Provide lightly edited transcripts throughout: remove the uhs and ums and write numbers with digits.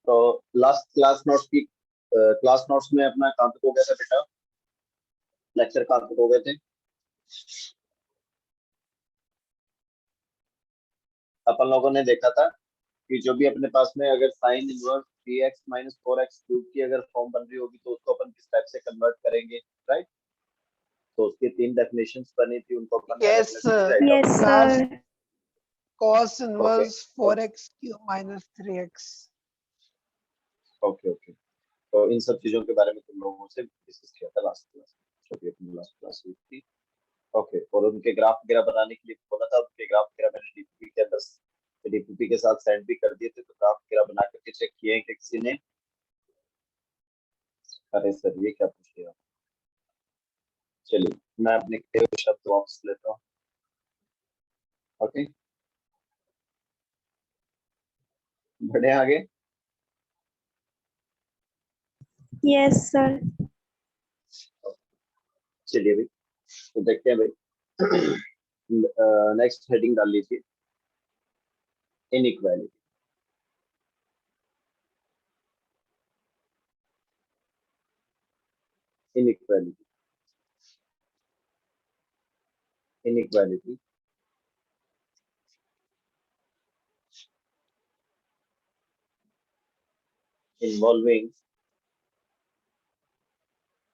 तो last class notes में अपना कहाँ तक हो गया था बेटा? लेक्चर कहाँ तक हो गए थे? अपन लोगों ने देखा था कि जो भी अपने पास में अगर sine inverse 3x minus 4x cube की अगर फॉर्म बन रही होगी तो उसको अपन किस टाइप से कन्वर्ट करेंगे, राइट? तो उसकी 3 डेफिनेशंस बनी थी, उनको अपन Yes, sir. Yes, Last sir. cos inverse 4x cube minus 3x. Okay okay. तो इन सब चीजों के बारे में तुम लोगों से डिस्कस किया था लास्ट क्लास में, जो भी अपनी लास्ट क्लास हुई थी। ओके, और उनके ग्राफ वगैरह बनाने के लिए बोला था, उनके ग्राफ वगैरह मैंने डीपीपी के अंदर डीपीपी के साथ सेंड भी कर दिए थे, तो ग्राफ वगैरह बना करके चेक किए हैं कि किसी ने? अरे सर ये क्या पूछ लिया? चलिए मैं अपने शब्द वापस लेता हूँ। ओके, बढ़े आगे। Yes, sir. चलिए भाई, तो देखते हैं भाई। नेक्स्ट हेडिंग डाल लीजिए, inequality. Inequality inequality involving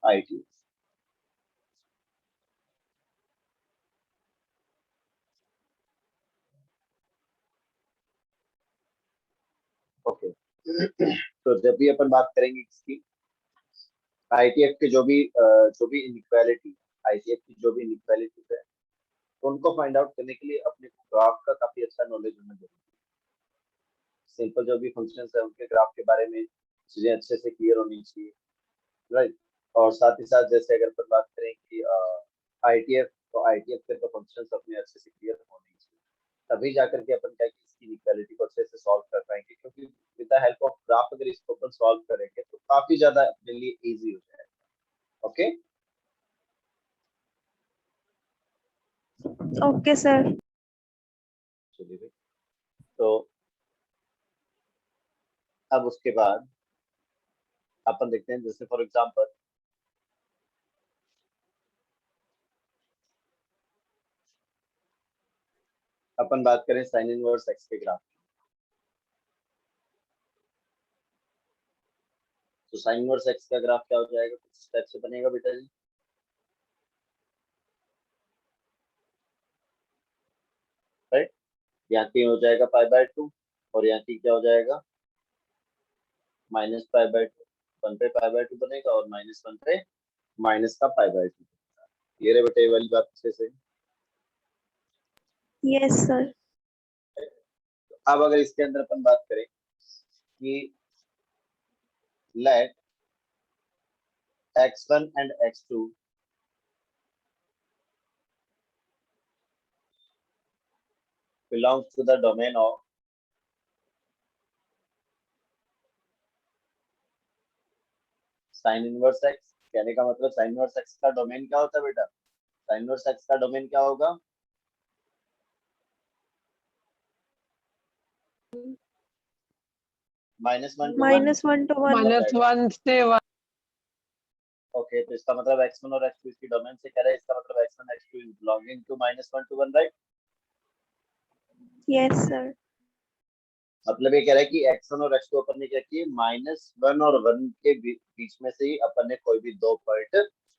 IT. Okay, तो जब भी अपन बात करेंगे इसकी आईटीएफ के जो भी इनइक्वालिटी, आईटीएफ की जो भी इनइक्वालिटी है, तो उनको फाइंड आउट करने के लिए अपने को ग्राफ का काफी अच्छा नॉलेज होना जरूरी है। सिंपल जो भी फंक्शंस है उनके ग्राफ के बारे में चीजें अच्छे से क्लियर होनी चाहिए, राइट? और साथ ही साथ जैसे अगर अपन बात करें कि आईटीएफ, तो आईटीएफ के तो फंक्शंस अपने अच्छे से क्लियर होने चाहिए, तभी जाकर के अपन क्या कि इसकी इनइक्वालिटी को अच्छे से सॉल्व कर पाएंगे, क्योंकि with the help of graph अगर इसको अपन सॉल्व करेंगे तो काफी ज्यादा अपने लिए इजी हो जाएगा। Okay, Okay, sir. चलिए भाई, तो अब उसके बाद अपन देखते हैं, जैसे फॉर एग्जांपल अपन बात करें साइन इनवर्स एक्स के ग्राफ, तो साइन इनवर्स एक्स का ग्राफ क्या हो जाएगा? कुछ स्टेप से बनेगा बेटा जी। राइट, यहाँ की हो जाएगा पाई/2 और यहाँ की क्या हो जाएगा? -पाई/2। 1 पे पाई/2 बनेगा और -1 पे माइनस का पाई/2। ये रे बेटा ये वाली बात अच्छे से। Yes, sir. अब अगर इसके अंदर अपन बात करें कि let x1 and x2 belongs to the domain of sine inverse x, कहने का मतलब साइन इनवर्स x का डोमेन क्या होता है बेटा? साइन इनवर्स x का डोमेन क्या होगा? -1 to 1। -1 to 1. -1 से 1. ओके, तो इसका मतलब x1 और x2 इसकी डोमेन से कह रहा है, इसका मतलब x1 x2 is belonging to -1 to 1, right? Yes, sir. मतलब ये कह रहा है कि x1 और x2 अपन ने क्या किए, -1 और 1 के बीच में से ही अपन ने कोई भी दो पॉइंट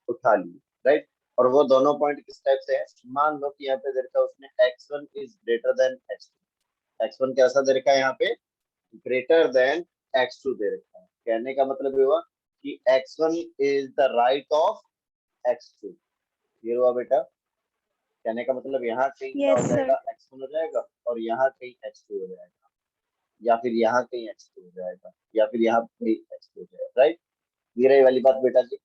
उठा लिए, राइट? और वो दोनों पॉइंट किस टाइप से है? मान लो कि यहाँ पे दे रखा है उसने x1 is greater than x2। x1 कैसा दे रखा है यहाँ पे? ग्रेटर देन x2 दे रखा है। कहने का मतलब ये हुआ कि x1 is the right of x2। ये हुआ बेटा, कहने का मतलब यहाँ कहीं क्या हो Yes, sir. जाएगा? x1 हो जाएगा और यहाँ कहीं x2 हो जाएगा, या फिर यहाँ कहीं x2 हो जाएगा, या फिर यहाँ कहीं x2 हो जाएगा, राइट? ये रही वाली बात बेटा जी।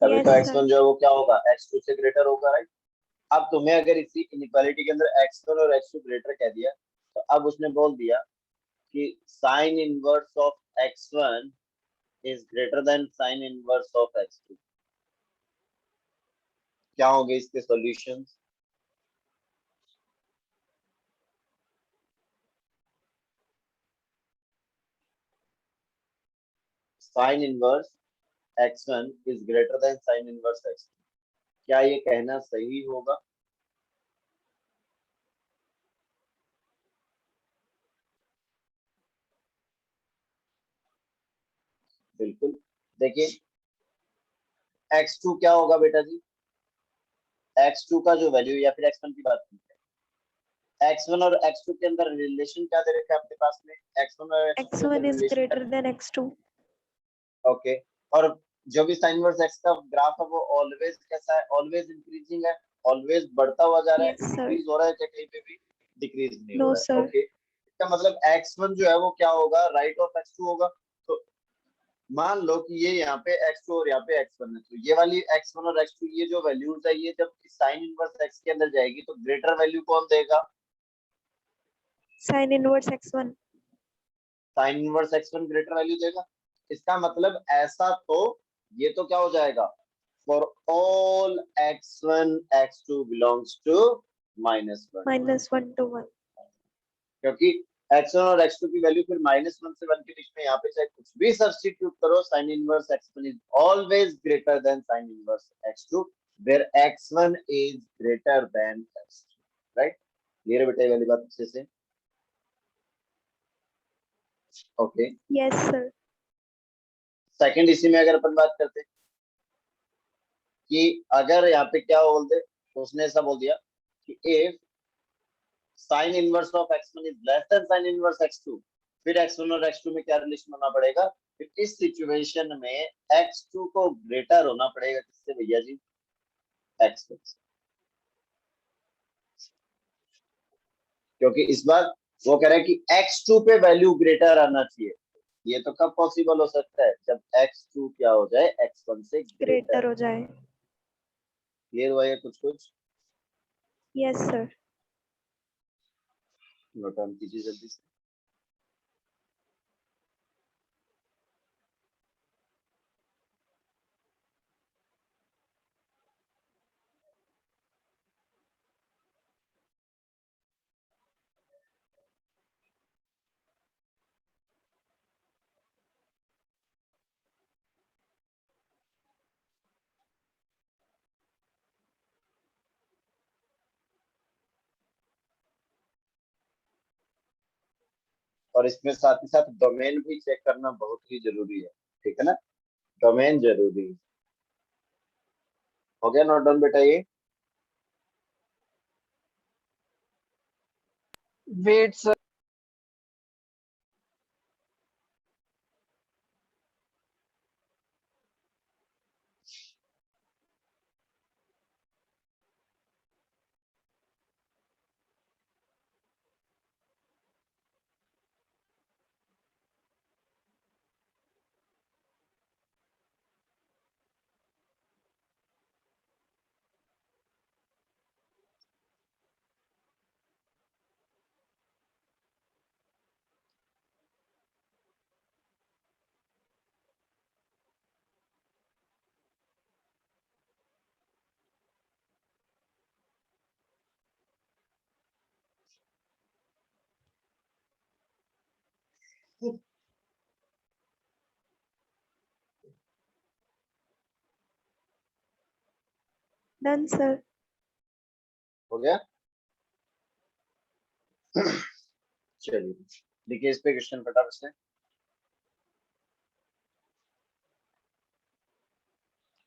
तभी Yes, तो sir. x1 जो है वो क्या होगा? x2 से ग्रेटर होगा, राइट? अब तुम्हें अगर इसी इनइक्वालिटी के अंदर x1 और x2 ग्रेटर कह दिया, तो अब उसने बोल दिया कि sine inverse of x1 is greater than sine inverse of x2। क्या होंगे इसके solutions? Sign inverse x1 is greater than sine inverse x2, क्या ये कहना सही होगा? बिल्कुल। देखिए x2 क्या होगा बेटा जी? x2 का जो वैल्यू, या फिर x1 की बात करते हैं, x1 और x2 के अंदर रिलेशन क्या दे रखा है आपके पास में? x1 और x2 के x1 अंदर is relation greater than x2. Okay. और जो भी साइन इनवर्स x का ग्राफ है वो ऑलवेज कैसा है? ऑलवेज इंक्रीजिंग है, ऑलवेज बढ़ता हुआ जा रहा है, Yes, sir. इंक्रीज हो रहा है, क्या कहीं पे भी डिक्रीज नहीं No, हो रहा sir. है? ओके, इसका मतलब x1 जो है वो क्या होगा? राइट ऑफ x2 होगा। तो मान लो कि ये यहाँ पे x2 और यहाँ पे x1 है, तो ये वाली x1 और x2 ये जो वैल्यूज है, ये जब साइन इनवर्स x के अंदर जाएगी तो ग्रेटर वैल्यू कौन देगा? Sin inverse x1. Sign inverse x1 greater value देगा। इसका मतलब ऐसा तो ये तो क्या हो जाएगा? For all x1 x2 belongs to -1, -1 to 1. क्योंकि x1 और x2 की वैल्यू फिर -1 से 1 के बीच में, यहाँ पे चाहे कुछ भी सब्स्टिट्यूट करो, sine inverse x1 is always greater than sine inverse x2 where x1 is greater than x2, right? Clear है बेटा ये वाली बात अच्छे से? ओके। Yes, sir. सेकंड इसी में अगर अपन बात करते हैं कि अगर यहाँ पे क्या बोलते, तो उसने ऐसा बोल दिया कि if sine inverse of x1 is less then sine inverse x2, फिर x1 और x2 में क्या रिलेशन होना पड़ेगा? फिर इस सिचुएशन में x2 को ग्रेटर होना पड़ेगा किससे भैया जी? x1, क्योंकि इस बार वो कह रहा है कि x2 पे वैल्यू ग्रेटर आना चाहिए। ये तो कब पॉसिबल हो सकता है? जब x2 क्या हो जाए? x1 से ग्रेटर। Greater हो जाए. क्लियर हुआ ये कुछ कुछ? Yes, sir. नोट डाउन कीजिए जल्दी से। और इसमें साथ ही साथ डोमेन भी चेक करना बहुत ही जरूरी है, ठीक है ना? डोमेन जरूरी है। हो गया नोट डाउन बेटा ये? Wait, sir. Done, sir. हो गया? चलिए देखिए इस पे क्वेश्चन फटाफट से।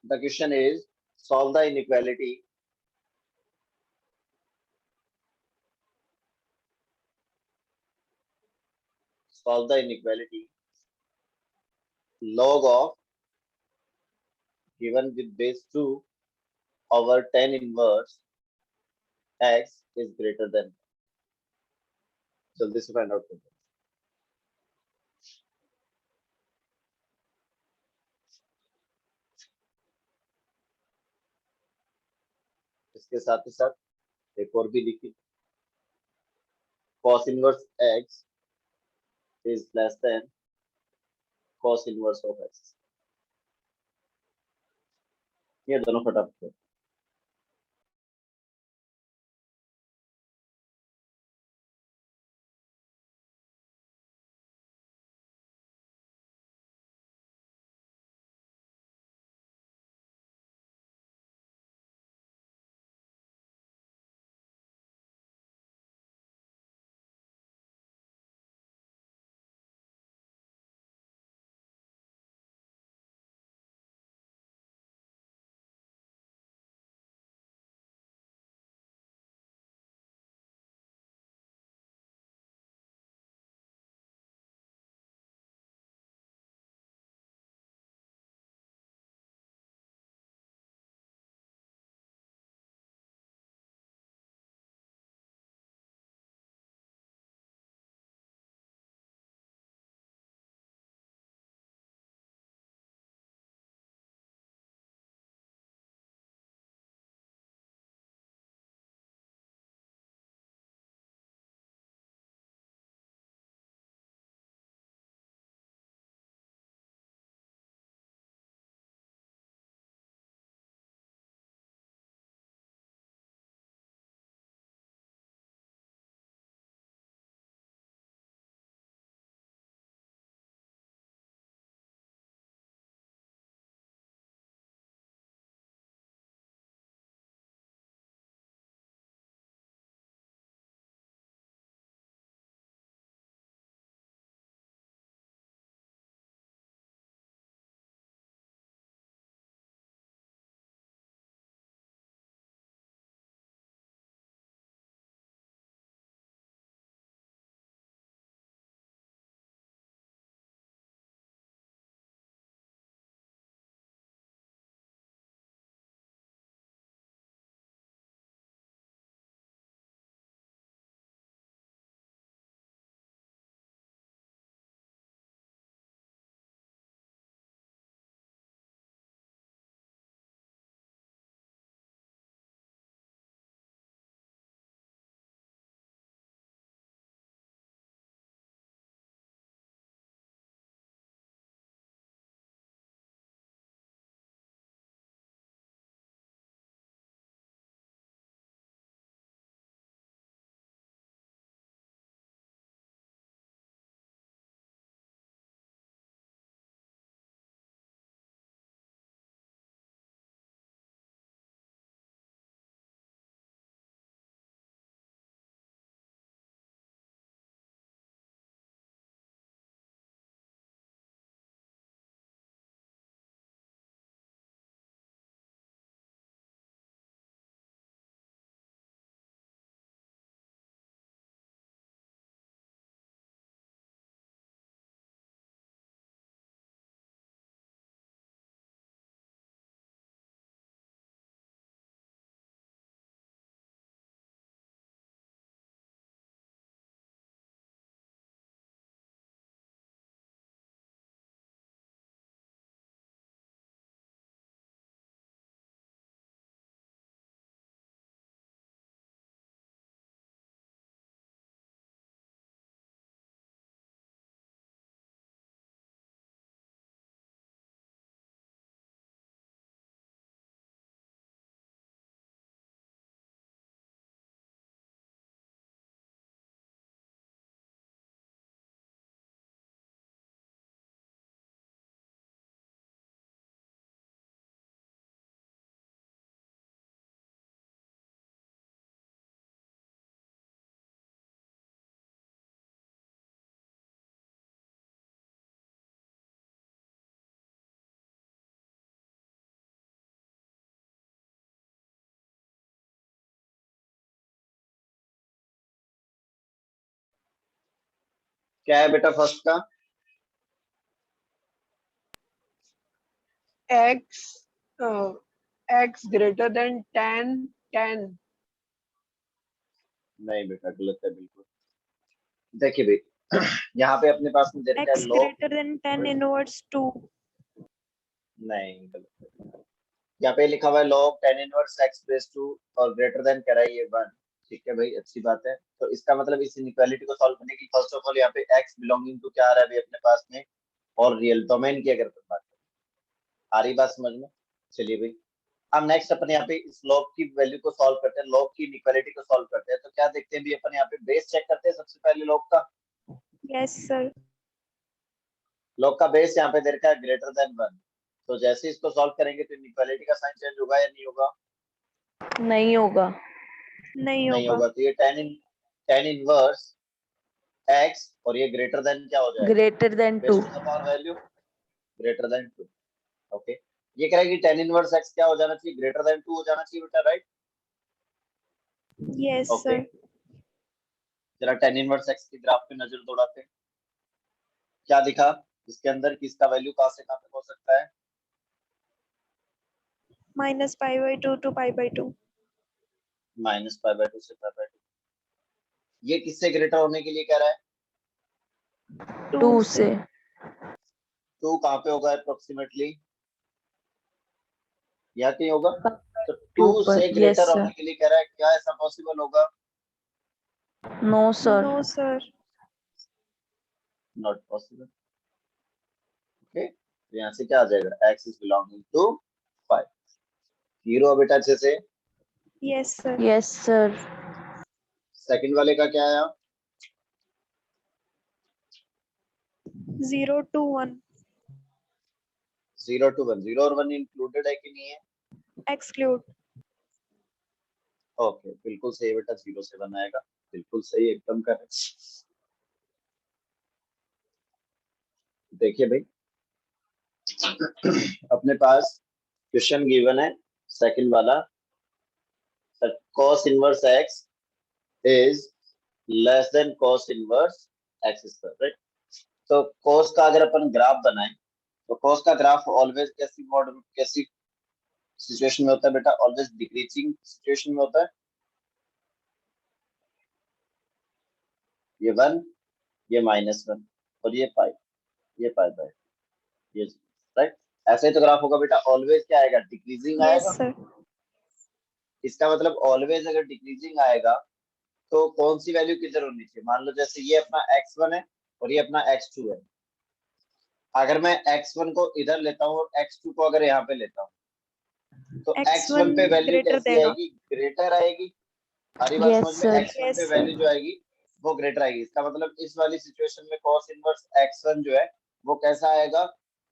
The question is solve the inequality log of given with base 2 over 10 inverse x is greater than, जल्दी से फाइंड आउट करते हैं। इसके साथ ही साथ एक और भी लिखी, cos inverse x is less than cos inverse of x, ये दोनों फटाफट क्या है बेटा फर्स्ट का? x x greater than tan नहीं बेटा गलत है बिल्कुल। देखिए भाई यहाँ पे अपने पास में दे रखा है X log, greater than tan inverse 2. नहीं गलत है। यहाँ पे लिखा हुआ है log tan inverse x base two और ग्रेटर देन कह रहा है ये 1। ठीक है भाई, अच्छी बात है। तो इसका मतलब इस इनइक्वालिटी को सॉल्व करने की फर्स्ट ऑफ ऑल यहाँ पे x बिलोंगिंग टू क्या आ रहा है अभी अपने पास में, और रियल डोमेन की अगर अपन बात करें, आ रही बात समझ में? चलिए भाई, अब नेक्स्ट अपन यहाँ पे इस लॉग की वैल्यू को सॉल्व करते हैं, लॉग की इनइक्वालिटी को सॉल्व करते हैं। तो क्या देखते हैं भी अपन यहाँ पे बेस चेक करते हैं सबसे पहले लॉग का। Yes, sir. लॉग का बेस यहाँ पे दे रखा है ग्रेटर देन 1। तो जैसे ही इसको सॉल्व करेंगे तो इनइक्वालिटी का साइन चेंज होगा या नहीं होगा? नहीं होगा। नहीं नहीं होगा. होगा। तो ये tan इनवर्स x और ये ग्रेटर देन क्या हो जाएगा? Greater than base 2। To the power value greater than 2। Okay, ये कह रहा है कि tan इनवर्स x क्या हो जाना चाहिए? ग्रेटर देन 2 हो जाना चाहिए बेटा, राइट? Yes, okay, sir. जरा tan इनवर्स x की ग्राफ पे नजर दौड़ाते हैं। क्या दिखा इसके अंदर, किसका वैल्यू कहां से कहां तक हो सकता है? Minus pi by 2 to pi by 2. Minus pi by 2 से पाई बाय 2। ये किससे ग्रेटर होने के लिए कह रहा है? 2 2 से। 2 कहां पे होगा अप्रोक्सीमेटली? यहाँ कहीं होगा। तो 2 ऊपर। से यस ग्रेटर सर। होने के लिए कह रहा है, क्या ऐसा पॉसिबल होगा? No sir. No, sir. Not possible. Okay, तो यहाँ से क्या आ जाएगा? x is belonging to 5। Clear हुआ बेटा अच्छे से? Yes, sir. Yes sir. Second वाले का क्या आया? 0 to 1. 0 to 1। 0 और 1 इंक्लूडेड है कि नहीं है? Exclude. ओके, बिल्कुल सही बेटा, 0 से 1 आएगा। बिल्कुल सही, एकदम करेक्ट। देखिए भाई अपने पास क्वेश्चन गिवन है सेकंड वाला, cos inverse x is less than cos inverse x square, right? तो cos का अगर अपन ग्राफ बनाएं तो cos का ग्राफ ऑलवेज कैसी मॉडल, कैसी सिचुएशन में होता है बेटा? ऑलवेज डिक्रीजिंग सिचुएशन में होता है। ये 1, ये -1 और ये पाई बाय ये, राइट? ऐसे ही तो ग्राफ होगा बेटा, ऑलवेज क्या आएगा? डिक्रीजिंग Yes, आएगा। sir. इसका मतलब ऑलवेज अगर डिक्रीजिंग आएगा तो कौन सी वैल्यू किधर होनी चाहिए? मान लो जैसे ये अपना x1 है और ये अपना x2 है। अगर मैं x1 को इधर लेता हूँ और x2 को अगर यहाँ पे लेता हूँ तो x1 पे वैल्यू greater कैसी देगा. आएगी? ग्रेटर आएगी। सारी बात Yes, समझ में? sir. x1 Yes, पे sir. वैल्यू जो आएगी वो ग्रेटर आएगी। इसका मतलब इस वाली सिचुएशन में cos इनवर्स x1 जो है वो कैसा आएगा?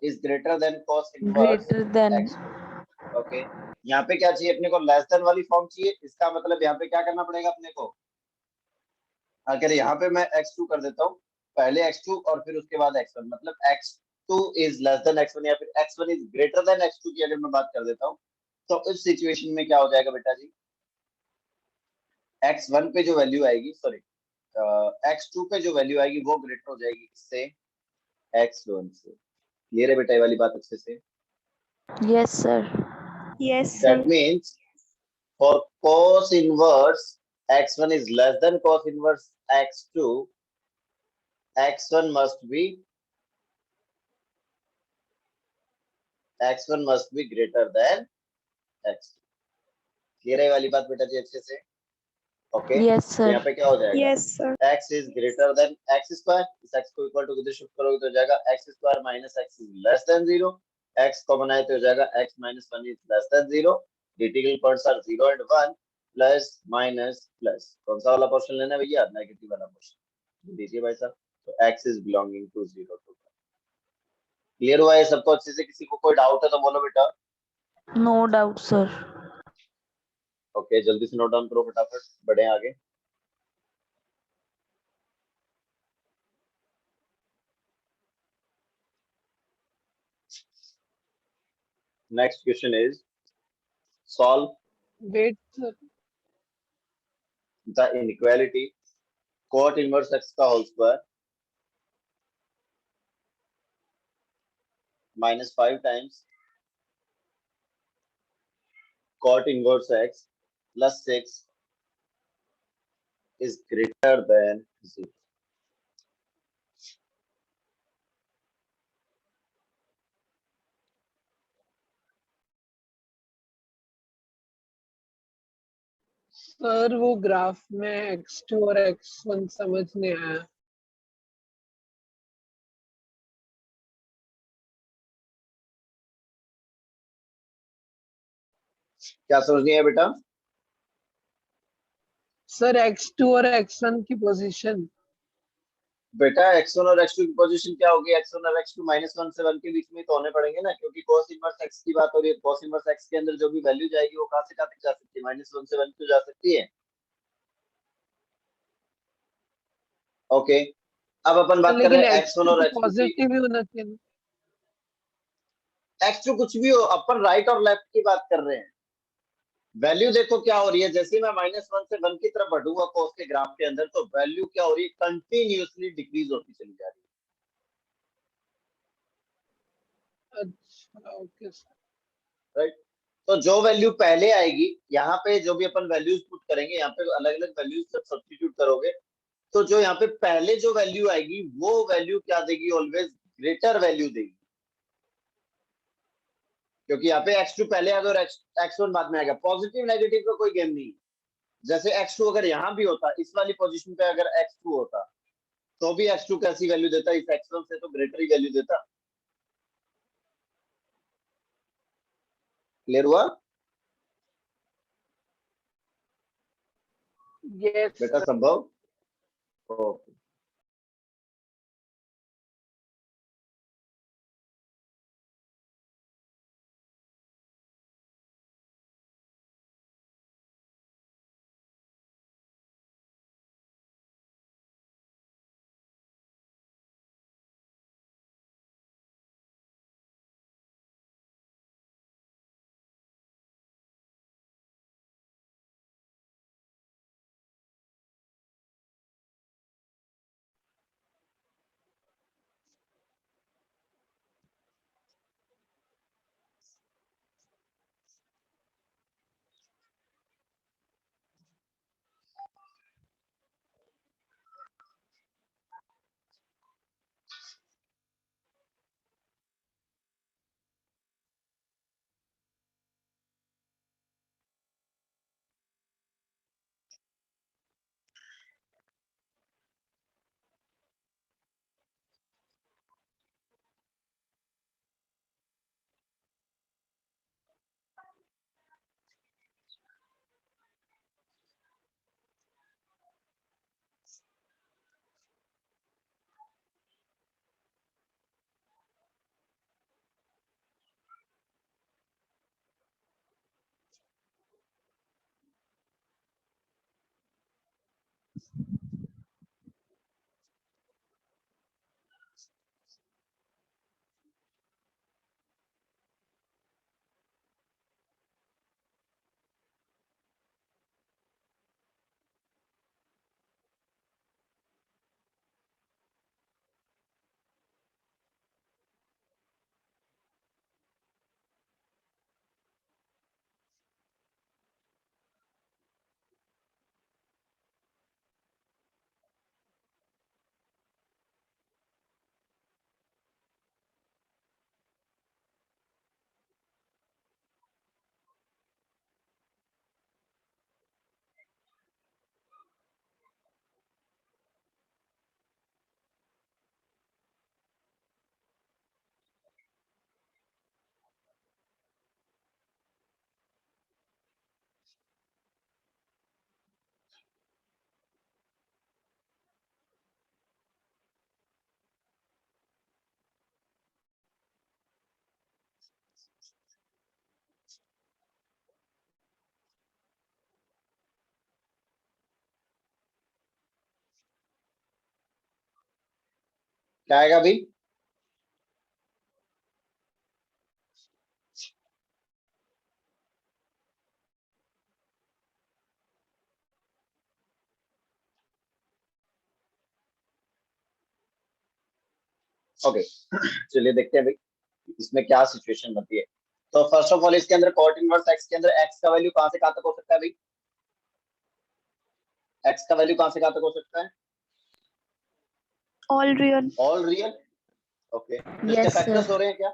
Is greater then cos inverse greater than. x2। Okay, यहाँ पे क्या चाहिए अपने को? लेस देन वाली फॉर्म चाहिए। इसका मतलब यहाँ पे क्या करना पड़ेगा अपने को? अगर यहाँ पे मैं x2 कर देता हूँ, पहले x2 और फिर उसके बाद x1, मतलब x2 is less then x1 या फिर x1 is greater than x2 की अगर मैं बात कर देता हूँ तो इस सिचुएशन में क्या हो जाएगा बेटा जी? x1 पे जो वैल्यू आएगी, सॉरी x2 पे जो वैल्यू आएगी वो ग्रेटर हो जाएगी किससे? x1 से। क्लियर है बेटा ये वाली बात अच्छे से? Yes sir. Yes, sir. That means for cos inverse x1 is less than cos inverse x2, x1 must be greater than x2। Clear है वाली बात बेटा जी अच्छे से? ओके, यस तो यहाँ सर। पे क्या हो जाएगा? Yes, sir. x is greater than x square. इस x को इक्वल टू किधर शिफ्ट करोगे तो हो जाएगा x square minus x is less than 0। x को बनाए तो हो जाएगा x minus 1 is less than 0। Critical points are 0 and 1, plus minus plus. कौन सा वाला पोर्शन लेना है भैया? नेगेटिव वाला पोर्शन दीजिए भाई साहब। तो x is belonging to 0 to 1। Clear हुआ ये सबको अच्छे से? किसी को कोई डाउट है तो बोलो बेटा। No doubt sir. ओके, जल्दी से नोट डाउन करो फटाफट, बढ़े आगे। Next question is solve wait sir. The inequality cot inverse x का whole square -5 times cot inverse x plus 6 is greater than 0. Sir वो ग्राफ में x2 और x1 समझ नहीं आया। क्या समझ नहीं है बेटा? सर x2 और x1 की पोजीशन। बेटा x1 और x2 की पोजीशन क्या होगी? x1 और x2 -1 से 1 के बीच में तो होने पड़ेंगे ना, क्योंकि cos इनवर्स x की बात हो रही है। cos इनवर्स x के अंदर जो भी वैल्यू जाएगी वो कहां से कहां तक जा सकती है? -1 से 1 क्यों जा सकती है? ओके, अब अपन बात कर लेकिन रहे हैं x1 x2 और तो x2 की। पॉजिटिव ही होना चाहिए ना। x2 कुछ भी हो, अपन राइट और लेफ्ट की बात कर रहे हैं। वैल्यू देखो क्या हो रही है, जैसे मैं -1 से 1 की तरफ बढ़ूंगा cos के ग्राफ के अंदर, तो वैल्यू क्या हो रही है? कंटिन्यूअसली डिक्रीज होती चली जा रही अच्छा ओके सर। है, राइट? तो जो वैल्यू पहले आएगी, यहाँ पे जो भी अपन वैल्यूज पुट करेंगे, यहाँ पे अलग अलग वैल्यूज जब सब्स्टिट्यूट करोगे, तो जो यहाँ पे पहले जो वैल्यू आएगी वो वैल्यू क्या देगी? ऑलवेज ग्रेटर वैल्यू देगी, क्योंकि यहाँ पे x2 पहले आएगा और x1 बाद में आएगा। पॉजिटिव नेगेटिव का कोई गेम नहीं है। जैसे x2 अगर यहाँ भी होता, इस वाली पोजीशन पे अगर x2 होता, तो भी x2 कैसी वैल्यू देता? इस x1 से तो ग्रेटर ही वैल्यू देता। क्लियर हुआ यस बेटा? सर। संभव? ओके। क्या आएगा अभी? ओके, चलिए देखते हैं भाई। इसमें क्या सिचुएशन बनती है। तो फर्स्ट ऑफ ऑल इसके अंदर कॉट इनवर्स एक्स के अंदर एक्स का वैल्यू कहां से कहां तक हो सकता है भाई, एक्स का वैल्यू कहां से कहां तक हो सकता है, All real. All real. Okay, तो इसके Yes, फैक्टर्स sir. हो रहे हैं क्या,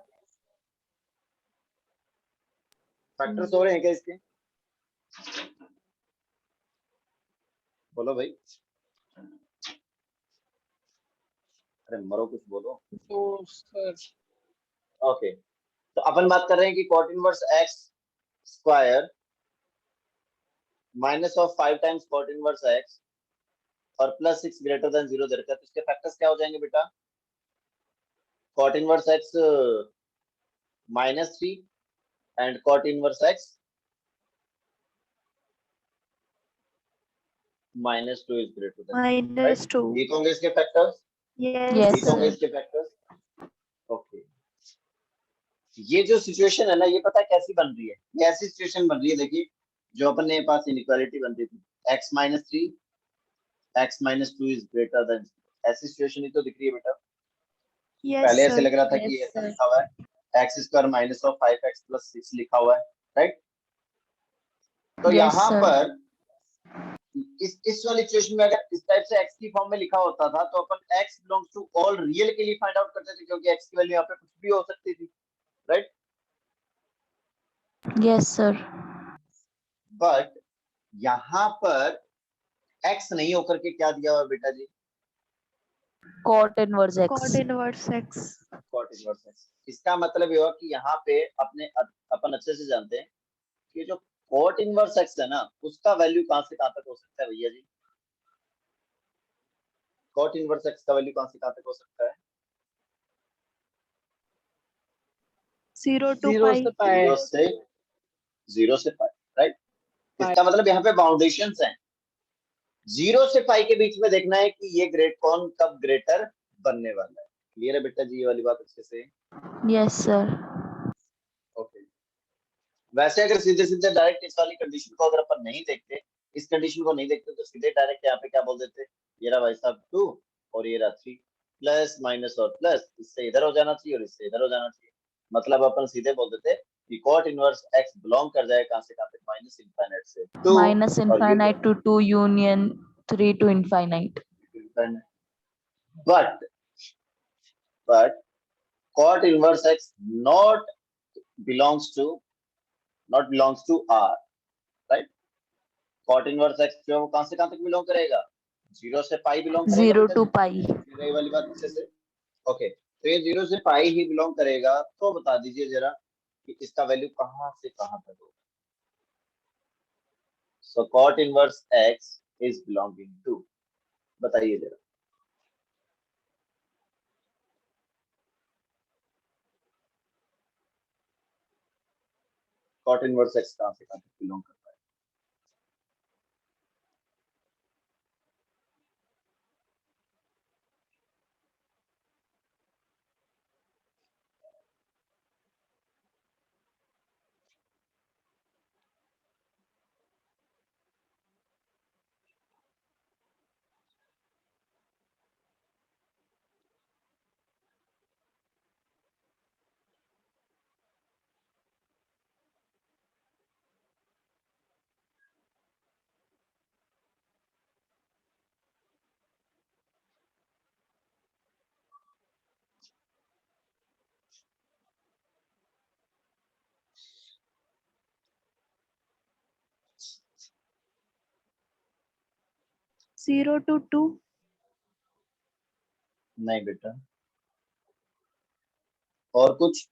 फैक्टर्स हो रहे हैं क्या इसके, बोलो भाई, अरे मरो कुछ बोलो। तो सर ओके, तो अपन बात कर रहे हैं कि cot inverse x square minus of 5 times cot inverse x और प्लस 6 ग्रेटर देन 0 दे रखा है, तो इसके फैक्टर्स क्या हो जाएंगे बेटा, cot inverse x -3 and cot inverse x -2 is greater than, right, -2. ठीक होंगे इसके फैक्टर्स, Yes. Yes, ठीक होंगे sir. इसके फैक्टर्स। ओके, ये जो सिचुएशन है ना, ये पता है कैसी बन रही है, ये ऐसी सिचुएशन बन रही है, देखिए जो अपन ने पास इनइक्वालिटी बन रही थी x -3 x -2 is greater then, ऐसी सिचुएशन ही तो दिख रही है बेटा। Yes, पहले ऐसे sir. लग रहा था कि Yes, ऐसा sir. लिखा हुआ है x square minus of 5x plus 6 लिखा हुआ है, राइट। तो Yes, यहाँ sir. पर इस वाली सिचुएशन में अगर इस टाइप से x की फॉर्म में लिखा होता था तो अपन x belongs to all real के लिए फाइंड आउट करते थे, क्योंकि x की वैल्यू यहाँ पे कुछ भी हो सकती थी, राइट। Yes, sir. बट यहाँ पर x नहीं होकर के क्या दिया हुआ है बेटा जी, Cot inverse Cot X. inverse x. Cot inverse x. इसका मतलब ये हुआ कि यहाँ पे अपन अच्छे से जानते हैं कि जो कॉट इनवर्स एक्स है ना, उसका वैल्यू कहां से कहां तक हो सकता है भैया जी, कॉट इनवर्स एक्स का वैल्यू कहां से कहां तक हो सकता है, 0 to 0 pi. से पाए 0 से पाई, राइट। इसका मतलब यहाँ पे बाउंडेशंस हैं, 0 से पाई के बीच में देखना है कि ये ग्रेड कौन कब ग्रेटर बनने वाला है। क्लियर है बेटा जी ये वाली बात अच्छे से, Yes, sir. ओके। वैसे अगर सीधे सीधे डायरेक्ट इस वाली कंडीशन को अगर अपन नहीं देखते, इस कंडीशन को नहीं देखते, तो सीधे डायरेक्ट यहाँ पे क्या बोल देते, ये रहा भाई साहब 2 और ये रहा 3, प्लस माइनस और प्लस, इससे इधर हो जाना चाहिए और इससे इधर हो जाना चाहिए, मतलब अपन सीधे बोल देते कि कॉट इनवर्स एक्स बिलोंग कर जाए कहां से कहां तक, माइनस इनफाइनाइट से 2 Minus और ये infinite to 2 union 3 to infinite. But cot inverse x belongs to not belongs to R, right? cot inverse x जो है वो कहां से कहां तक बिलोंग करेगा, 0 से पाई बिलोंग करेगा 0 बेटा to जी? pi. ये वाली बात अच्छे से, ओके। तो ये 0 से पाई ही बिलोंग करेगा, तो बता दीजिए जरा कि इसका वैल्यू कहां से कहां तक होगा। सो cot inverse x is belonging to, बताइए जरा, cot inverse x कहां से कहां तक बिलोंग करता है, Zero to 2. नहीं बेटा, और कुछ,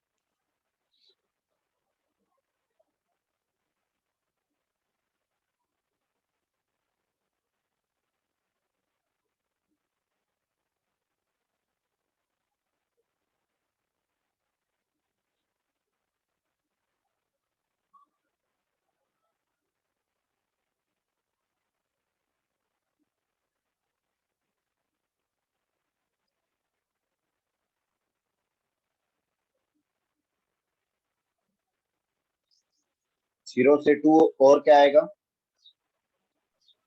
0 से 2 और क्या आएगा,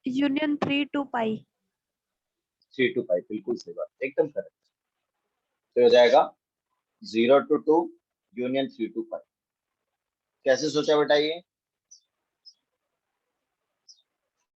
Union 3 to pi. 3 to 5, बिल्कुल सही बात, एकदम करेक्ट। तो हो जाएगा 0 to 2 यूनियन 3 to 5। कैसे सोचा बेटा ये?